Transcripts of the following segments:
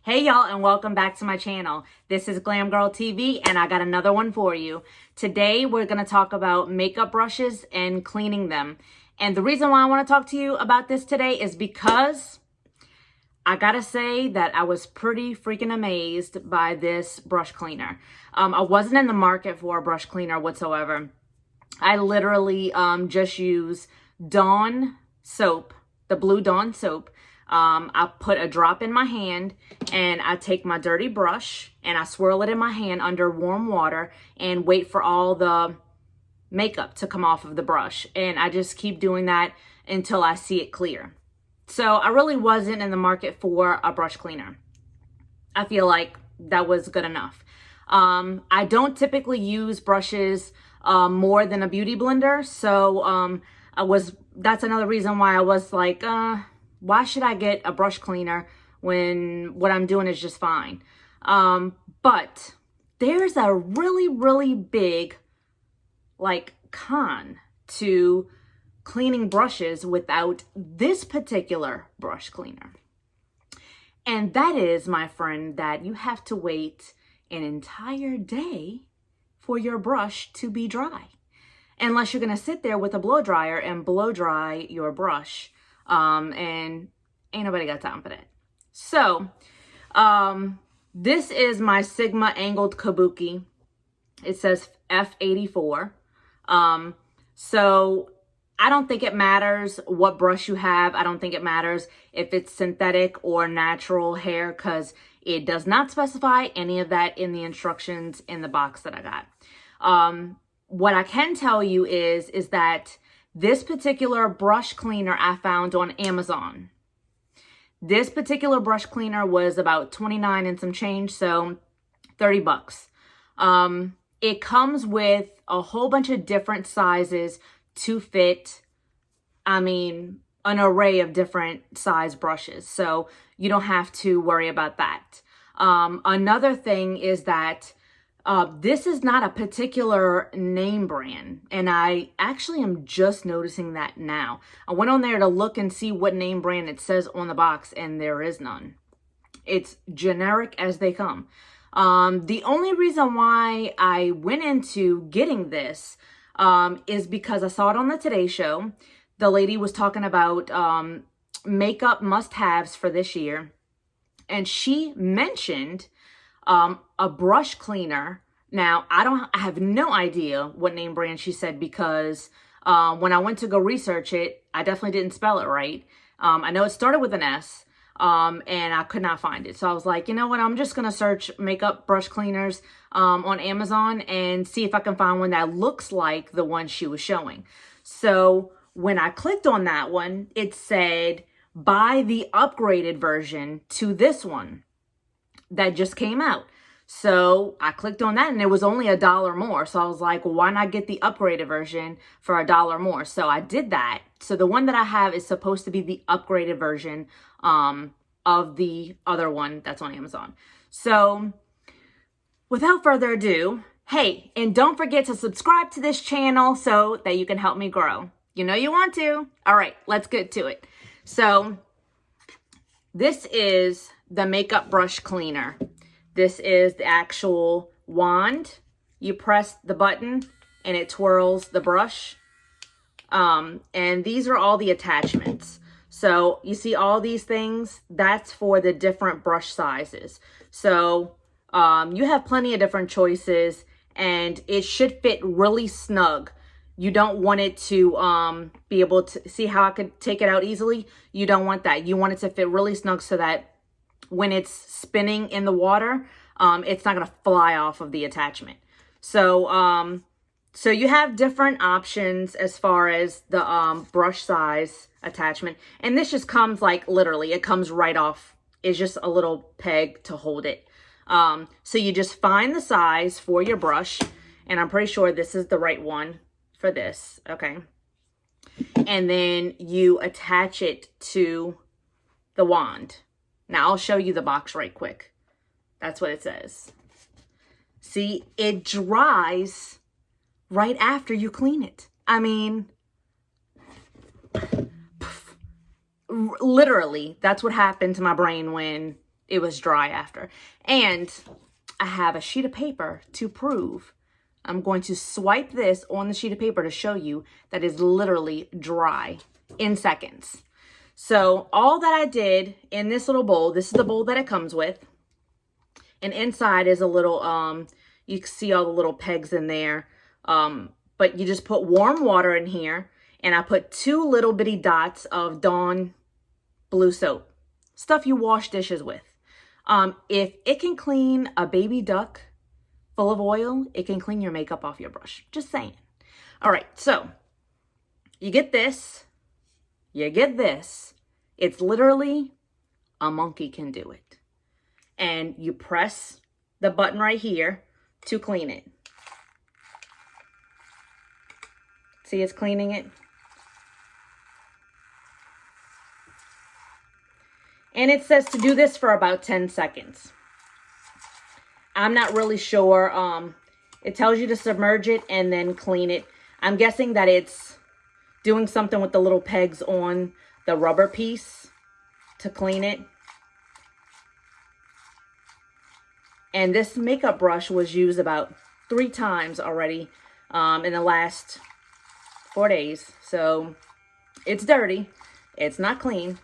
Hey y'all, and welcome back to my channel. This is Glam Girl TV and I got another one for you. Today we're going to talk about makeup brushes and cleaning them. And the reason why I want to talk to you about this today is because I gotta say that I was pretty freaking amazed by this brush cleaner. I wasn't in the market for a brush cleaner whatsoever. I literally just use Dawn soap, the blue Dawn soap. I put a drop in my hand and I take my dirty brush and I swirl it in my hand under warm water and wait for all the makeup to come off of the brush. And I just keep doing that until I see it clear. So I really wasn't in the market for a brush cleaner. I feel like that was good enough. I don't typically use brushes more than a beauty blender. So that's another reason why I was like, why should I get a brush cleaner when what I'm doing is just fine? But there's a really big con to cleaning brushes without this particular brush cleaner. And that is, my friend, that you have to wait an entire day for your brush to be dry. Unless you're gonna sit there with a blow dryer and blow dry your brush. And ain't nobody got time for that. So, this is my Sigma angled kabuki. It says F84. So I don't think it matters what brush you have. I don't think it matters if it's synthetic or natural hair, because it does not specify any of that in the instructions in the box that I got. What I can tell you is that this particular brush cleaner I found on Amazon. This particular brush cleaner was about $29 and some change, so 30 bucks. It comes with a whole bunch of different sizes to fit, an array of different size brushes. So you don't have to worry about that. Another thing is that this is not a particular name brand, and I actually am just noticing that now. I went on there to look and see what name brand it says on the box, and there is none. It's generic as they come. The only reason why I went into getting this is because I saw it on the Today Show. The lady was talking about makeup must-haves for this year, and she mentioned a brush cleaner. Now, I have no idea what name brand she said, because when I went to go research it, I definitely didn't spell it right. I know it started with an S, and I could not find it. So I was like, you know what? I'm just going to search makeup brush cleaners on Amazon and see if I can find one that looks like the one she was showing. So when I clicked on that one, it said, buy the upgraded version to this one that just came out. So I clicked on that and it was only $1 more. So I was like, well, why not get the upgraded version for $1 more? So I did that. So the one that I have is supposed to be the upgraded version of the other one that's on Amazon. So without further ado, hey, and don't forget to subscribe to this channel so that you can help me grow. You know you want to. All right, let's get to it. So this is the makeup brush cleaner. This is the actual wand. You press the button and it twirls the brush. And these are all the attachments. So you see all these things, that's for the different brush sizes. So you have plenty of different choices and it should fit really snug. You don't want it to be able to see how I could take it out easily. You don't want that. You want it to fit really snug so that when it's spinning in the water, it's not going to fly off of the attachment. So, so you have different options as far as the brush size attachment. And this just comes like literally, it comes right off. It's just a little peg to hold it. So you just find the size for your brush. And I'm pretty sure this is the right one for this. Okay. And then you attach it to the wand. Now I'll show you the box right quick. That's what it says. See, it dries right after you clean it. Literally, that's what happened to my brain when it was dry after. And I have a sheet of paper to prove. I'm going to swipe this on the sheet of paper to show you that is literally dry in seconds. So all that I did in this little bowl, this is the bowl that it comes with. And inside is a little, you can see all the little pegs in there. But you just put warm water in here. And I put 2 little bitty dots of Dawn blue soap. Stuff you wash dishes with. If it can clean a baby duck full of oil, it can clean your makeup off your brush. Just saying. All right, so you get this. You get this. It's literally a monkey can do it. And you press the button right here to clean it. See, it's cleaning it. And it says to do this for about 10 seconds. I'm not really sure. It tells you to submerge it and then clean it. I'm guessing that it's doing something with the little pegs on the rubber piece to clean it. And this makeup brush was used about 3 times already in the last 4 days. So it's dirty. It's not clean.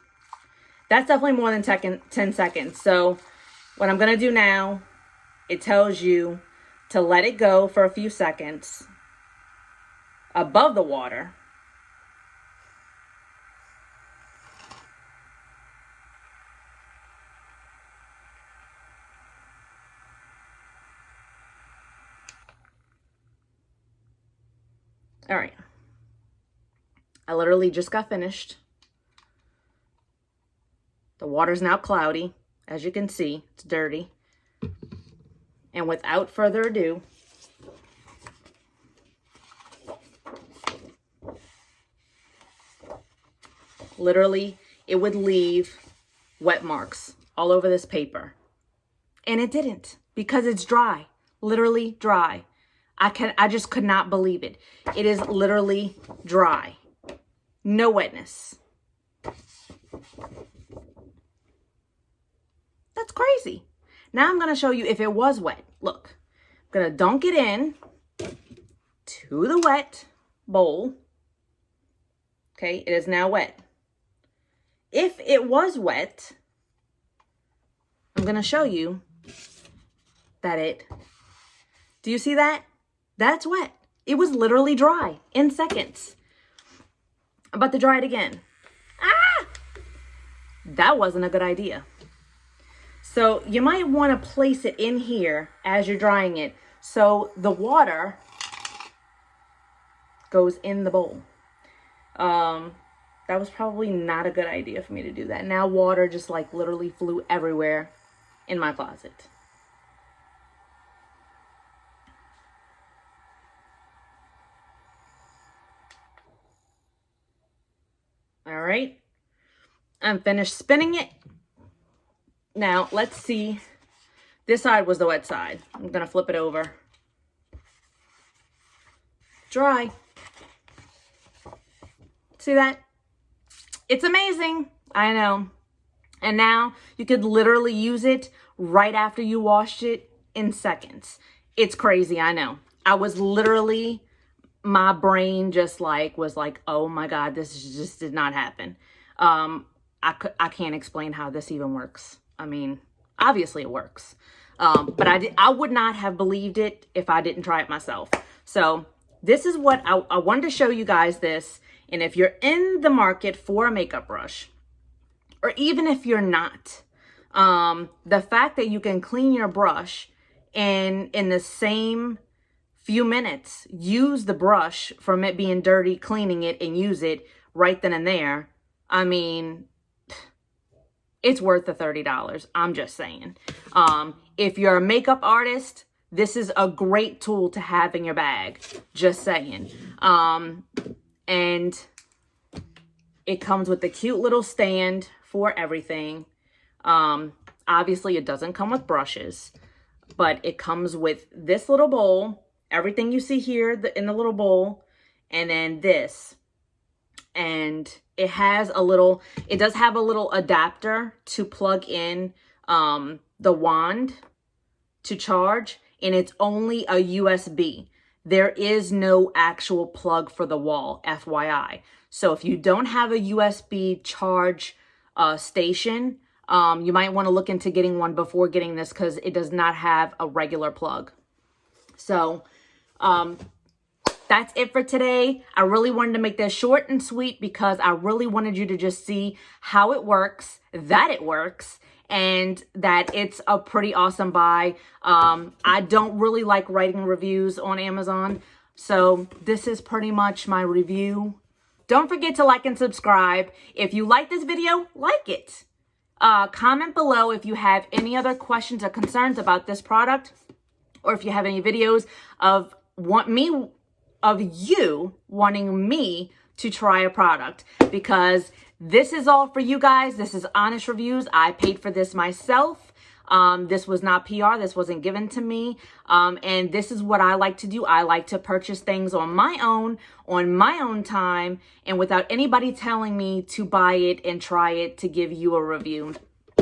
That's definitely more than 10 seconds. So what I'm going to do now, it tells you to let it go for a few seconds above the water. All right. I literally just got finished. The water's now cloudy. As you can see, it's dirty. And without further ado, literally, it would leave wet marks all over this paper. And it didn't, because it's dry, literally dry. I just could not believe it. It is literally dry. No wetness. That's crazy. Now I'm going to show you if it was wet. Look, I'm going to dunk it in to the wet bowl. Okay, it is now wet. If it was wet, I'm going to show you that do you see that? That's wet. It was literally dry in seconds. I'm about to dry it again. Ah! That wasn't a good idea. So you might want to place it in here as you're drying it so the water goes in the bowl. That was probably not a good idea for me to do that. Now water just like literally flew everywhere in my closet. All right, I'm finished spinning it. Now, let's see. This side was the wet side. I'm going to flip it over. Dry. See that? It's amazing. I know. And now you could literally use it right after you washed it in seconds. It's crazy, I know. I was literally, my brain just was like, oh my God, this just did not happen. I can't explain how this even works. I mean, obviously it works. But I would not have believed it if I didn't try it myself. So this is what I wanted to show you guys this. And if you're in the market for a makeup brush, or even if you're not, the fact that you can clean your brush and in the same few minutes, use the brush from it being dirty, cleaning it and use it right then and there. I mean, it's worth the $30. I'm just saying. If you're a makeup artist, this is a great tool to have in your bag. Just saying. And it comes with a cute little stand for everything. Obviously, it doesn't come with brushes, but it comes with this little bowl. Everything you see here in the little bowl. And then this. And it does have a little adapter to plug in the wand to charge, and it's only a USB. There is no actual plug for the wall, FYI. So if you don't have a USB charge station, you might want to look into getting one before getting this, because it does not have a regular plug. So that's it for today. I really wanted to make this short and sweet because I really wanted you to just see how it works, that it works, and that it's a pretty awesome buy. I don't really like writing reviews on Amazon, so this is pretty much my review. Don't forget to like and subscribe. If you like this video, like it. Comment below if you have any other questions or concerns about this product, or if you have any videos of you wanting me to try a product, because this is all for you guys. This is honest reviews. I paid for this myself. This was not PR. This wasn't given to me. And this is what I like to do. I like to purchase things on my own time, and without anybody telling me to buy it and try it to give you a review.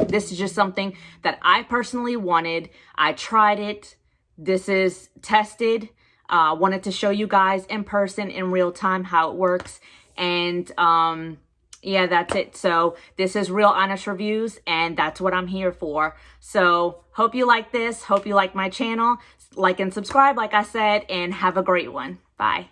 This is just something that I personally wanted. I tried it. This is tested. Wanted to show you guys in person, in real time, how it works. And yeah, that's it. So this is real honest reviews, and that's what I'm here for. So hope you like this. Hope you like my channel. Like and subscribe, like I said, and have a great one. Bye.